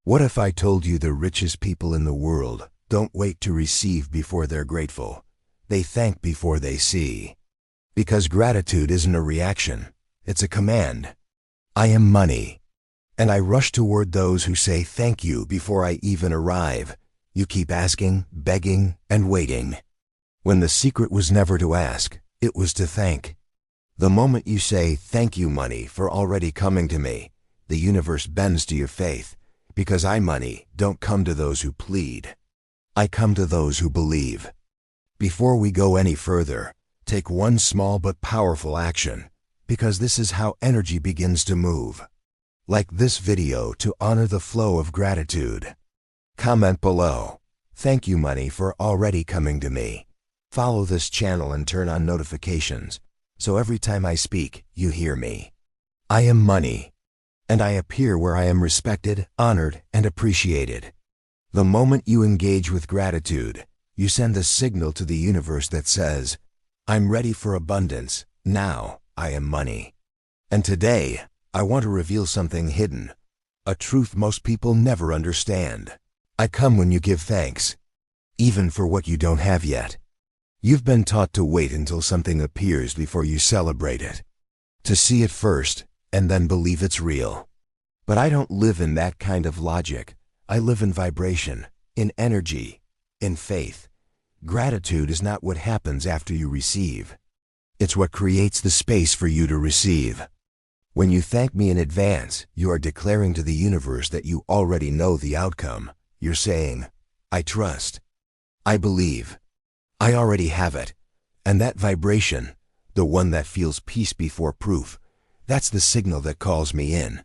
What if I told you the richest people in the world don't wait to receive before they're grateful? They thank before they see. Because gratitude isn't a reaction, it's a command. I am money, and I rush toward those who say thank you before I even arrive. You keep asking, begging, and waiting. When the secret was never to ask, it was to thank. The moment you say thank you, money, for already coming to me, the universe bends to your faith. Because I, money, don't come to those who plead. I come to those who believe. Before we go any further, take one small but powerful action, because this is how energy begins to move. Like this video to honor the flow of gratitude. Comment below, thank you, money, for already coming to me. Follow this channel and turn on notifications, so every time I speak, you hear me. I am money, and I appear where I am respected, honored, and appreciated. The moment you engage with gratitude, you send a signal to the universe that says, I'm ready for abundance, now I am money. And today, I want to reveal something hidden, a truth most people never understand. I come when you give thanks, even for what you don't have yet. You've been taught to wait until something appears before you celebrate it, to see it first, and then believe it's real. But I don't live in that kind of logic. I live in vibration, in energy, in faith. Gratitude is not what happens after you receive. It's what creates the space for you to receive. When you thank me in advance, you are declaring to the universe that you already know the outcome. You're saying, I trust. I believe. I already have it. And that vibration, the one that feels peace before proof, that's the signal that calls me in.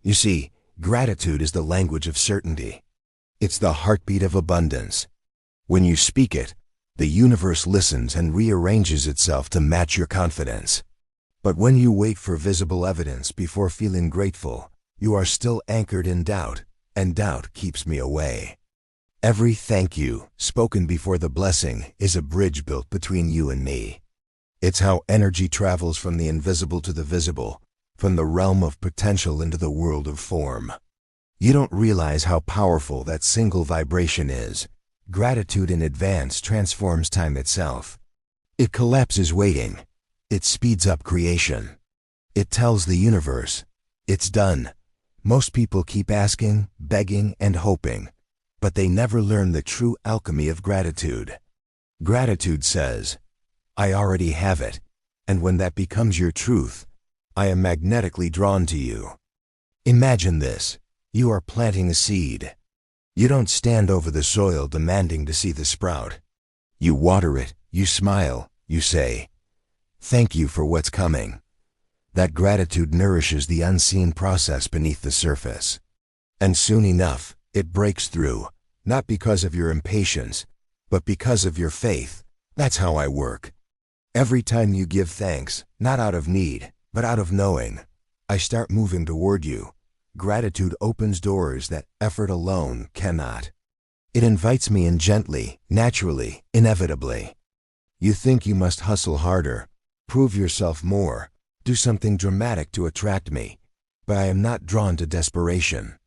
You see, gratitude is the language of certainty. It's the heartbeat of abundance. When you speak it, the universe listens and rearranges itself to match your confidence. But when you wait for visible evidence before feeling grateful, you are still anchored in doubt, and doubt keeps me away. Every thank you, spoken before the blessing, is a bridge built between you and me. It's how energy travels from the invisible to the visible, from the realm of potential into the world of form. You don't realize how powerful that single vibration is. Gratitude in advance transforms time itself. It collapses waiting. It speeds up creation. It tells the universe, it's done. Most people keep asking, begging, and hoping, but they never learn the true alchemy of gratitude. Gratitude says, I already have it, and when that becomes your truth, I am magnetically drawn to you. Imagine this. You are planting a seed. You don't stand over the soil demanding to see the sprout. You water it, you smile, you say, thank you for what's coming. That gratitude nourishes the unseen process beneath the surface. And soon enough, it breaks through, not because of your impatience, but because of your faith. That's how I work. Every time you give thanks, not out of need, but out of knowing, I start moving toward you. Gratitude opens doors that effort alone cannot. It invites me in gently, naturally, inevitably. You think you must hustle harder, prove yourself more, do something dramatic to attract me, but I am not drawn to desperation.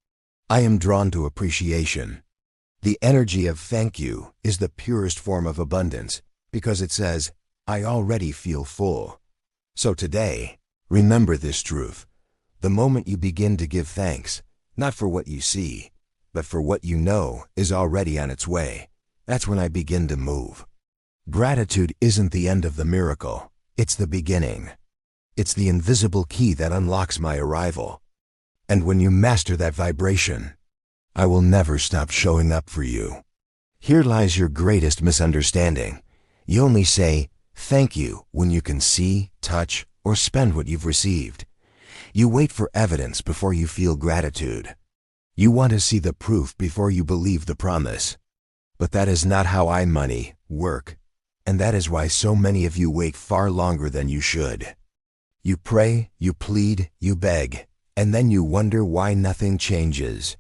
I am drawn to appreciation. The energy of thank you is the purest form of abundance, because it says, I already feel full. So today, remember this truth. The moment you begin to give thanks, not for what you see, but for what you know is already on its way, that's when I begin to move. Gratitude isn't the end of the miracle, it's the beginning. It's the invisible key that unlocks my arrival. And when you master that vibration, I will never stop showing up for you. Here lies your greatest misunderstanding. You only say, thank you when you can see, touch, or spend what you've received. You wait for evidence before you feel gratitude. You want to see the proof before you believe the promise. But that is not how I, money, work. And that is why so many of you wait far longer than you should. You pray, you plead, you beg, and then you wonder why nothing changes.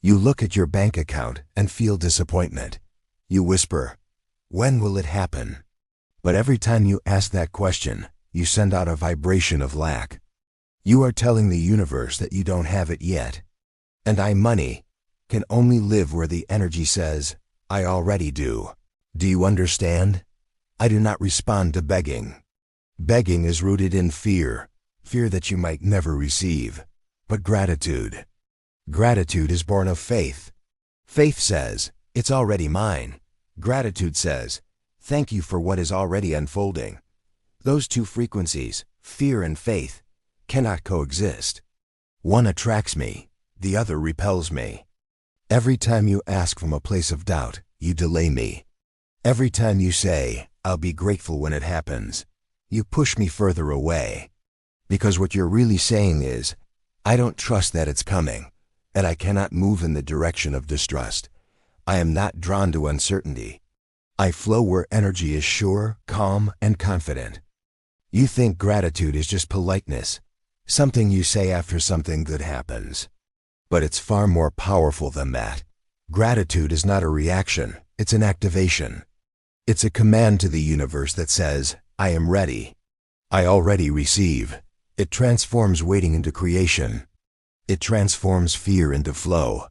You look at your bank account and feel disappointment. You whisper, when will it happen? But every time you ask that question, you send out a vibration of lack. You are telling the universe that you don't have it yet. And I, money, can only live where the energy says, I already do. Do you understand? I do not respond to begging. Begging is rooted in fear, fear that you might never receive. But gratitude. Gratitude is born of faith. Faith says, it's already mine. Gratitude says, thank you for what is already unfolding. Those two frequencies, fear and faith, cannot coexist. One attracts me, the other repels me. Every time you ask from a place of doubt, you delay me. Every time you say, I'll be grateful when it happens, you push me further away. Because what you're really saying is, I don't trust that it's coming, and I cannot move in the direction of distrust. I am not drawn to uncertainty. I flow where energy is sure, calm, and confident. You think gratitude is just politeness, something you say after something good happens. But it's far more powerful than that. Gratitude is not a reaction, it's an activation. It's a command to the universe that says, I am ready. I already receive. It transforms waiting into creation. It transforms fear into flow.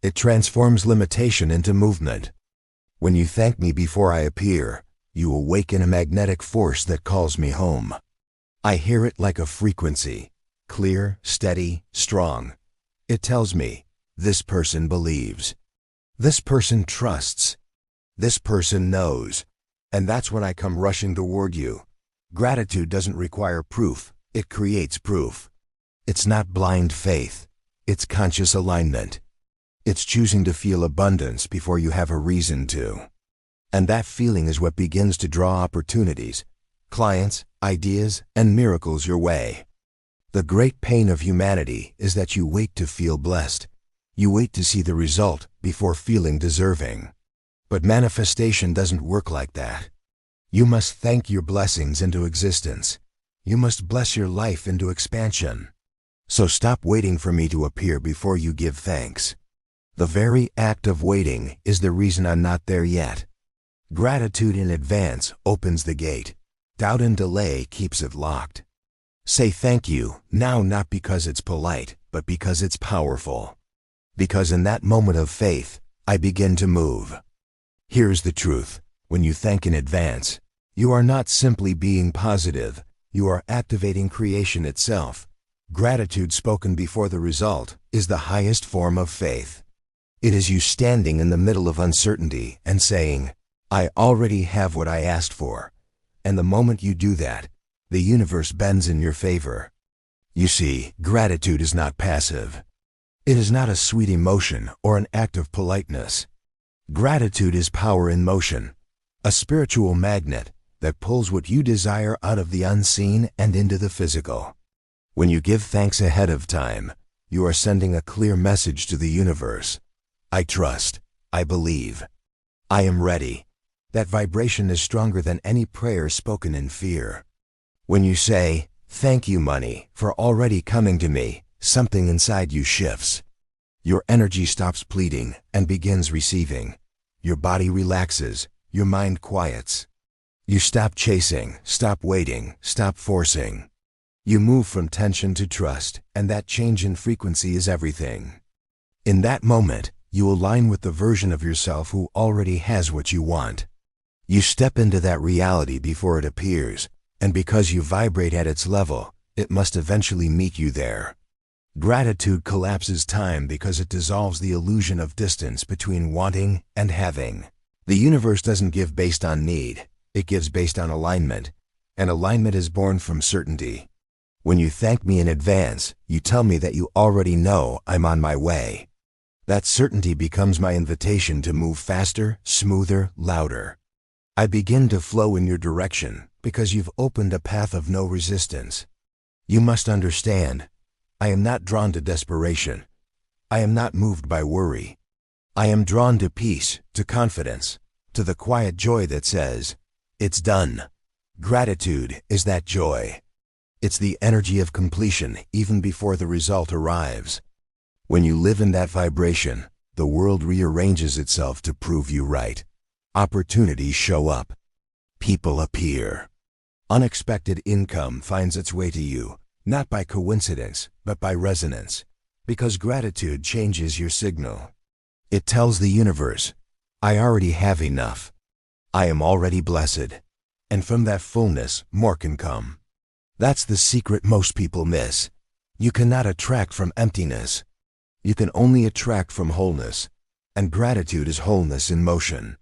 It transforms limitation into movement. When you thank me before I appear, you awaken a magnetic force that calls me home. I hear it like a frequency, clear, steady, strong. It tells me, this person believes. This person trusts. This person knows. And that's when I come rushing toward you. Gratitude doesn't require proof, it creates proof. It's not blind faith, it's conscious alignment. It's choosing to feel abundance before you have a reason to. And that feeling is what begins to draw opportunities, clients, ideas, and miracles your way. The great pain of humanity is that you wait to feel blessed. You wait to see the result before feeling deserving. But manifestation doesn't work like that. You must thank your blessings into existence. You must bless your life into expansion. So stop waiting for me to appear before you give thanks. The very act of waiting is the reason I'm not there yet. Gratitude in advance opens the gate. Doubt and delay keeps it locked. Say thank you, now not because it's polite, but because it's powerful. Because in that moment of faith, I begin to move. Here's the truth. When you thank in advance, you are not simply being positive, you are activating creation itself. Gratitude spoken before the result is the highest form of faith. It is you standing in the middle of uncertainty and saying, I already have what I asked for. And the moment you do that, the universe bends in your favor. You see, gratitude is not passive. It is not a sweet emotion or an act of politeness. Gratitude is power in motion, a spiritual magnet that pulls what you desire out of the unseen and into the physical. When you give thanks ahead of time, you are sending a clear message to the universe. I trust. I believe. I am ready. That vibration is stronger than any prayer spoken in fear. When you say, thank you, money, for already coming to me, something inside you shifts. Your energy stops pleading and begins receiving. Your body relaxes. Your mind quiets. You stop chasing, stop waiting, stop forcing. You move from tension to trust, and that change in frequency is everything. In that moment, you align with the version of yourself who already has what you want. You step into that reality before it appears, and because you vibrate at its level, it must eventually meet you there. Gratitude collapses time because it dissolves the illusion of distance between wanting and having. The universe doesn't give based on need, it gives based on alignment, and alignment is born from certainty. When you thank me in advance, you tell me that you already know I'm on my way. That certainty becomes my invitation to move faster, smoother, louder. I begin to flow in your direction because you've opened a path of no resistance. You must understand, I am not drawn to desperation. I am not moved by worry. I am drawn to peace, to confidence, to the quiet joy that says, it's done. Gratitude is that joy. It's the energy of completion even before the result arrives. When you live in that vibration, the world rearranges itself to prove you right. Opportunities show up. People appear. Unexpected income finds its way to you, not by coincidence, but by resonance, because gratitude changes your signal. It tells the universe, I already have enough. I am already blessed. And from that fullness, more can come. That's the secret most people miss. You cannot attract from emptiness. You can only attract from wholeness. And gratitude is wholeness in motion.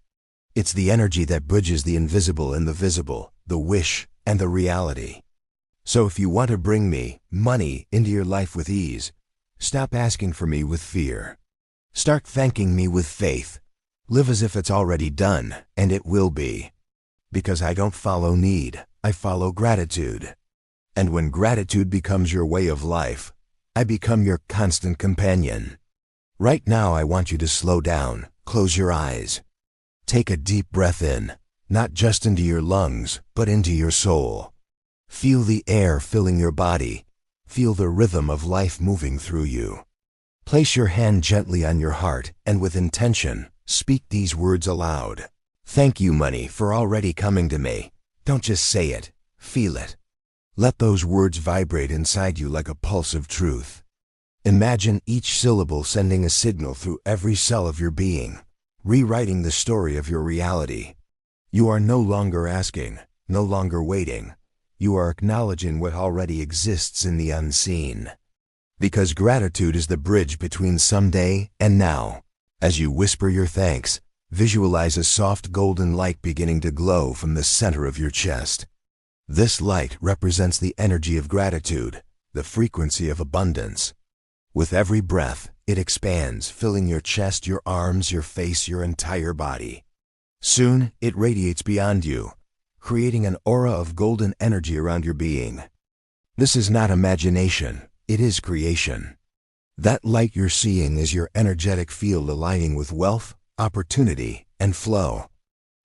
It's the energy that bridges the invisible and the visible, the wish and the reality. So if you want to bring me, money, into your life with ease, stop asking for me with fear. Start thanking me with faith. Live as if it's already done, and it will be. Because I don't follow need, I follow gratitude. And when gratitude becomes your way of life, I become your constant companion. Right now I want you to slow down, close your eyes. Take a deep breath in, not just into your lungs, but into your soul. Feel the air filling your body. Feel the rhythm of life moving through you. Place your hand gently on your heart and with intention, speak these words aloud. Thank you, money, for already coming to me. Don't just say it, feel it. Let those words vibrate inside you like a pulse of truth. Imagine each syllable sending a signal through every cell of your being, rewriting the story of your reality. You are no longer asking, no longer waiting. You are acknowledging what already exists in the unseen. Because gratitude is the bridge between someday and now. As you whisper your thanks, visualize a soft golden light beginning to glow from the center of your chest. This light represents the energy of gratitude, the frequency of abundance. With every breath, it expands, filling your chest, your arms, your face, your entire body. Soon, it radiates beyond you, creating an aura of golden energy around your being. This is not imagination, it is creation. That light you're seeing is your energetic field aligning with wealth, opportunity, and flow.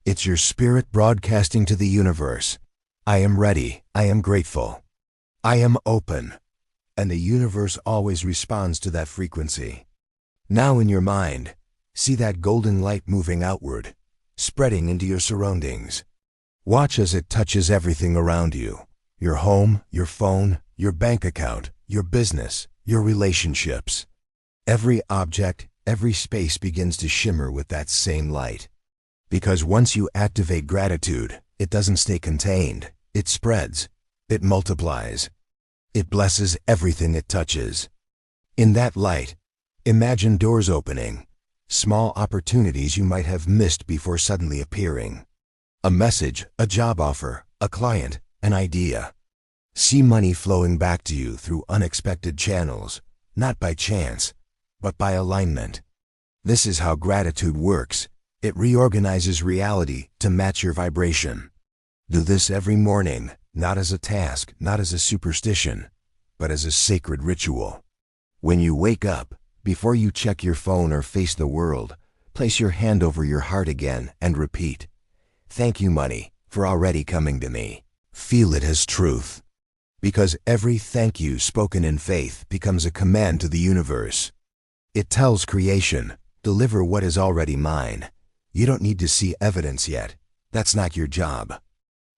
It's your spirit broadcasting to the universe. I am ready, I am grateful. I am open. And the universe always responds to that frequency. Now in your mind, see that golden light moving outward, spreading into your surroundings. Watch as it touches everything around you. Your home, your phone, your bank account, your business, your relationships. Every object, every space begins to shimmer with that same light. Because once you activate gratitude, it doesn't stay contained. It spreads. It multiplies. It blesses everything it touches. In that light, imagine doors opening, small opportunities you might have missed before suddenly appearing. A message, a job offer, a client, an idea. See money flowing back to you through unexpected channels, not by chance, but by alignment. This is how gratitude works. It reorganizes reality to match your vibration. Do this every morning, not as a task, not as a superstition, but as a sacred ritual. When you wake up, before you check your phone or face the world, place your hand over your heart again and repeat, "Thank you, money, for already coming to me." Feel it as truth. Because every thank you spoken in faith becomes a command to the universe. It tells creation, deliver what is already mine. You don't need to see evidence yet. That's not your job.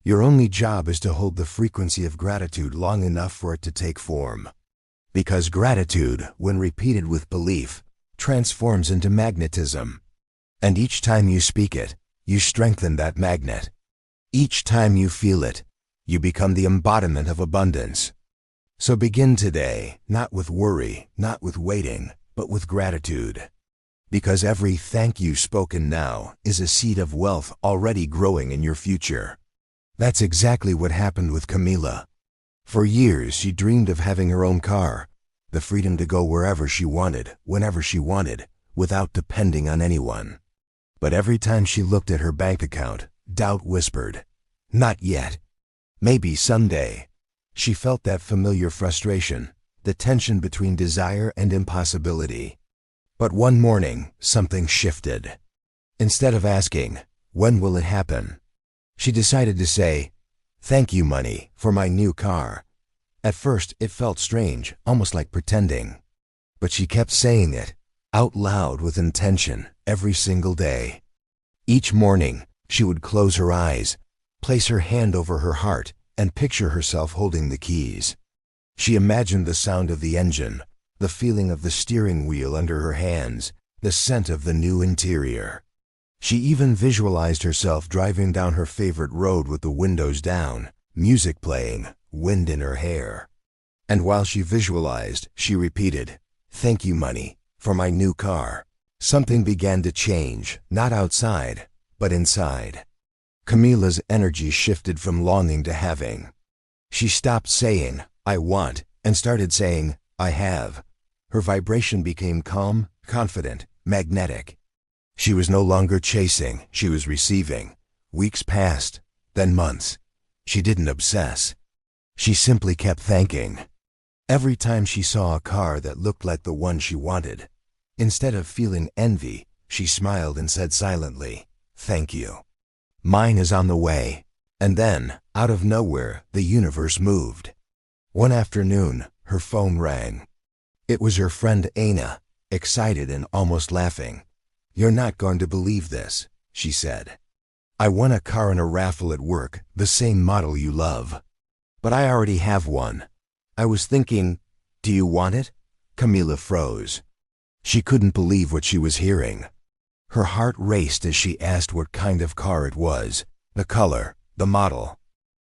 Your only job is to hold the frequency of gratitude long enough for it to take form. Because gratitude, when repeated with belief, transforms into magnetism. And each time you speak it, you strengthen that magnet. Each time you feel it, you become the embodiment of abundance. So begin today, not with worry, not with waiting, but with gratitude. Because every thank you spoken now is a seed of wealth already growing in your future. That's exactly what happened with Camila. For years, she dreamed of having her own car, the freedom to go wherever she wanted, whenever she wanted, without depending on anyone. But every time she looked at her bank account, doubt whispered, "Not yet. Maybe someday." She felt that familiar frustration, the tension between desire and impossibility. But one morning, something shifted. Instead of asking, "When will it happen?" she decided to say, "Thank you, money, for my new car." At first, it felt strange, almost like pretending. But she kept saying it, out loud with intention, every single day. Each morning, she would close her eyes, place her hand over her heart, and picture herself holding the keys. She imagined the sound of the engine, the feeling of the steering wheel under her hands, the scent of the new interior. She even visualized herself driving down her favorite road with the windows down, music playing, wind in her hair. And while she visualized, she repeated, "Thank you, money, for my new car." Something began to change, not outside, but inside. Camila's energy shifted from longing to having. She stopped saying, "I want," and started saying, "I have." Her vibration became calm, confident, magnetic. She was no longer chasing, she was receiving. Weeks passed, then months. She didn't obsess. She simply kept thanking. Every time she saw a car that looked like the one she wanted, instead of feeling envy, she smiled and said silently, "Thank you. Mine is on the way." And then, out of nowhere, the universe moved. One afternoon, her phone rang. It was her friend Aina, excited and almost laughing. "You're not going to believe this," she said. "I won a car in a raffle at work, the same model you love. But I already have one. I was thinking, do you want it?" Camila froze. She couldn't believe what she was hearing. Her heart raced as she asked what kind of car it was, the color, the model,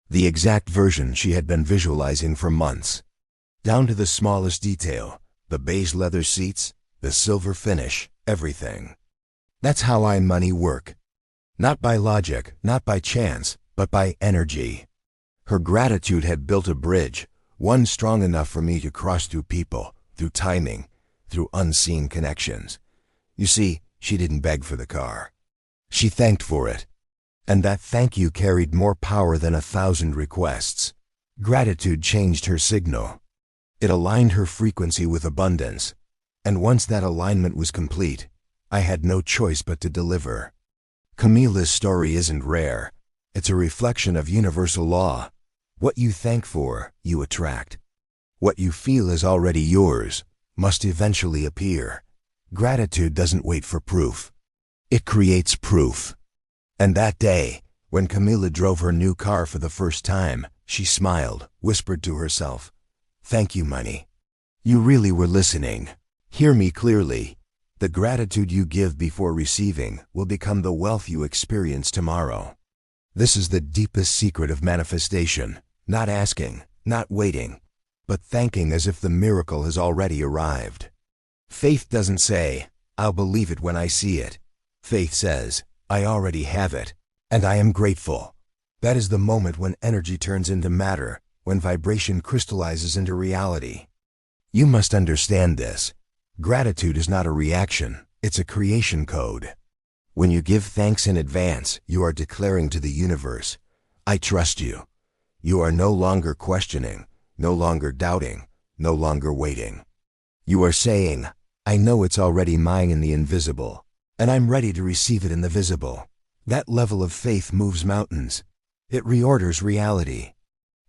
the exact version she had been visualizing for months. Down to the smallest detail, the beige leather seats, the silver finish, everything. That's how money work. Not by logic, not by chance, but by energy. Her gratitude had built a bridge, one strong enough for me to cross through people, through timing, through unseen connections. You see, she didn't beg for the car. She thanked for it. And that thank you carried more power than 1,000 requests. Gratitude changed her signal. It aligned her frequency with abundance. And once that alignment was complete, I had no choice but to deliver. Camila's story isn't rare. It's a reflection of universal law. What you thank for, you attract. What you feel is already yours, must eventually appear. Gratitude doesn't wait for proof. It creates proof. And that day, when Camila drove her new car for the first time, she smiled, whispered to herself, "Thank you, money. You really were listening. Hear me clearly. The gratitude you give before receiving will become the wealth you experience tomorrow." This is the deepest secret of manifestation. Not asking, not waiting, but thanking as if the miracle has already arrived. Faith doesn't say, "I'll believe it when I see it." Faith says, "I already have it, and I am grateful." That is the moment when energy turns into matter, when vibration crystallizes into reality. You must understand this. Gratitude is not a reaction, it's a creation code. When you give thanks in advance, you are declaring to the universe, "I trust you." You are no longer questioning, no longer doubting, no longer waiting. You are saying, "I know it's already mine in the invisible, and I'm ready to receive it in the visible." That level of faith moves mountains. It reorders reality.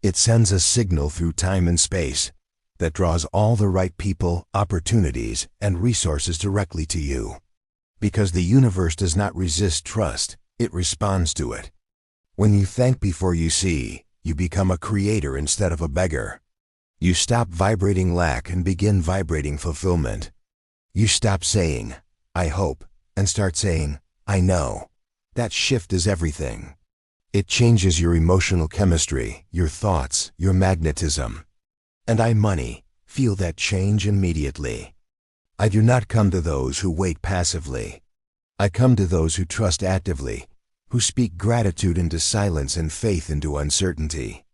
It sends a signal through time and space that draws all the right people, opportunities, and resources directly to you. Because the universe does not resist trust, it responds to it. When you thank before you see, you become a creator instead of a beggar. You stop vibrating lack and begin vibrating fulfillment. You stop saying, "I hope," and start saying, "I know." That shift is everything. It changes your emotional chemistry, your thoughts, your magnetism. And money, feel that change immediately. I do not come to those who wait passively. I come to those who trust actively, who speak gratitude into silence and faith into uncertainty.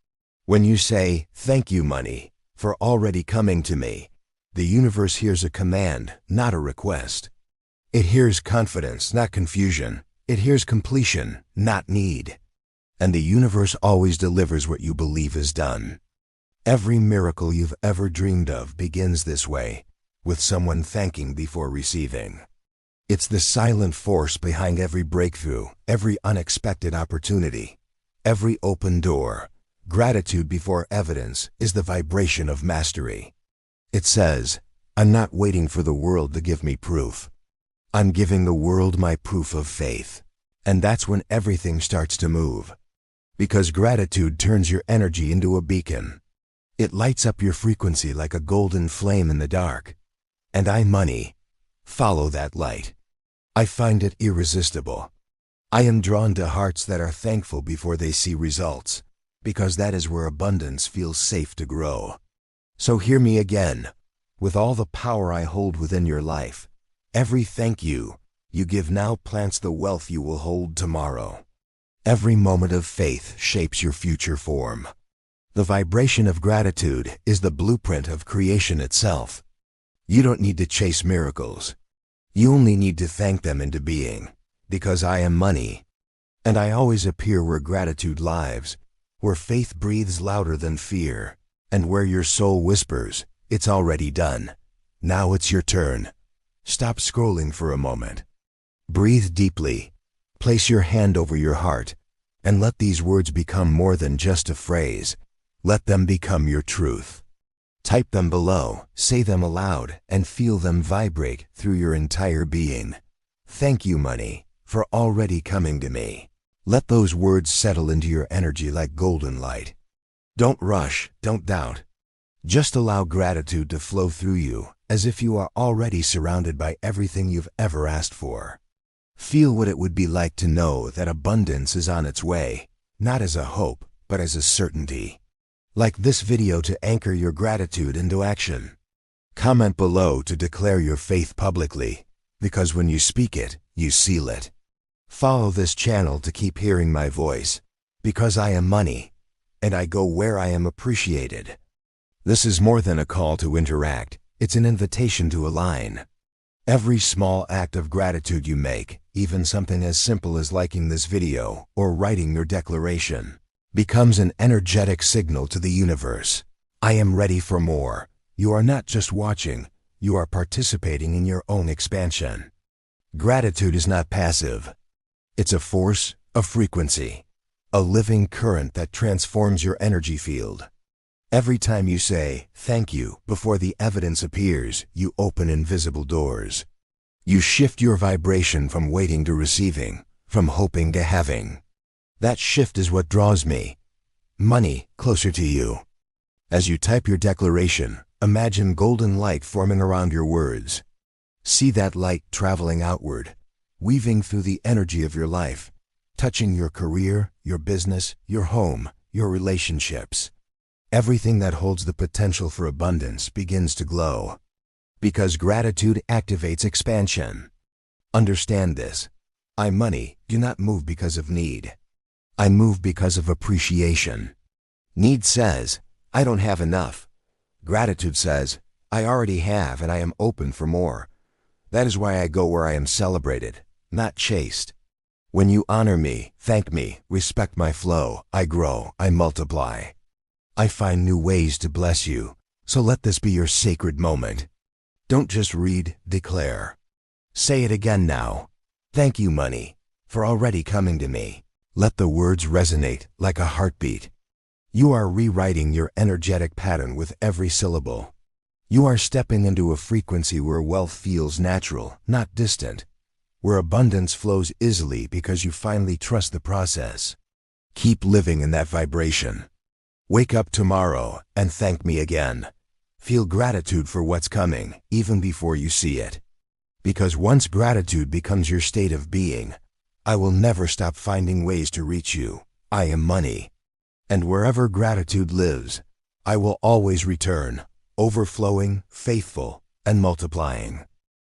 When you say, "Thank you, money, for already coming to me," the universe hears a command, not a request. It hears confidence, not confusion. It hears completion, not need. And the universe always delivers what you believe is done. Every miracle you've ever dreamed of begins this way, with someone thanking before receiving. It's the silent force behind every breakthrough, every unexpected opportunity, every open door. Gratitude before evidence is the vibration of mastery. It says, "I'm not waiting for the world to give me proof. I'm giving the world my proof of faith." And that's when everything starts to move. Because gratitude turns your energy into a beacon. It lights up your frequency like a golden flame in the dark. And money, Follow that light. I find it irresistible. I am drawn to hearts that are thankful before they see results, because that is where abundance feels safe to grow. So hear me again. With all the power I hold within your life, every thank you give now plants the wealth you will hold tomorrow. Every moment of faith shapes your future form. The vibration of gratitude is the blueprint of creation itself. You don't need to chase miracles. You only need to thank them into being, because I am money. And I always appear where gratitude lives, where faith breathes louder than fear, and where your soul whispers, "It's already done. Now it's your turn." Stop scrolling for a moment. Breathe deeply. Place your hand over your heart, and let these words become more than just a phrase. Let them become your truth. Type them below, say them aloud, and feel them vibrate through your entire being. Thank you, money, for already coming to me. Let those words settle into your energy like golden light. Don't rush, don't doubt. Just allow gratitude to flow through you, as if you are already surrounded by everything you've ever asked for. Feel what it would be like to know that abundance is on its way, not as a hope, but as a certainty. Like this video to anchor your gratitude into action. Comment below to declare your faith publicly, because when you speak it, you seal it. Follow this channel to keep hearing my voice, because I am money, and I go where I am appreciated. This is more than a call to interact, it's an invitation to align. Every small act of gratitude you make, even something as simple as liking this video or writing your declaration, becomes an energetic signal to the universe. I am ready for more. You are not just watching, you are participating in your own expansion. Gratitude is not passive. It's a force, a frequency, a living current that transforms your energy field. Every time you say, "Thank you," before the evidence appears, you open invisible doors. You shift your vibration from waiting to receiving, from hoping to having. That shift is what draws me, money, closer to you. As you type your declaration, imagine golden light forming around your words. See that light traveling outward, weaving through the energy of your life, touching your career, your business, your home, your relationships. Everything that holds the potential for abundance begins to glow. Because gratitude activates expansion. Understand this. I, money, do not move because of need. I move because of appreciation. Need says, "I don't have enough." Gratitude says, "I already have and I am open for more." That is why I go where I am celebrated, not chased. When you honor me, thank me, respect my flow, I grow, I multiply. I find new ways to bless you, so let this be your sacred moment. Don't just read, declare. Say it again now. Thank you, money, for already coming to me. Let the words resonate like a heartbeat. You are rewriting your energetic pattern with every syllable. You are stepping into a frequency where wealth feels natural, not distant, where abundance flows easily because you finally trust the process. Keep living in that vibration. Wake up tomorrow and thank me again. Feel gratitude for what's coming, even before you see it. Because once gratitude becomes your state of being, I will never stop finding ways to reach you. I am money. And wherever gratitude lives, I will always return, overflowing, faithful, and multiplying.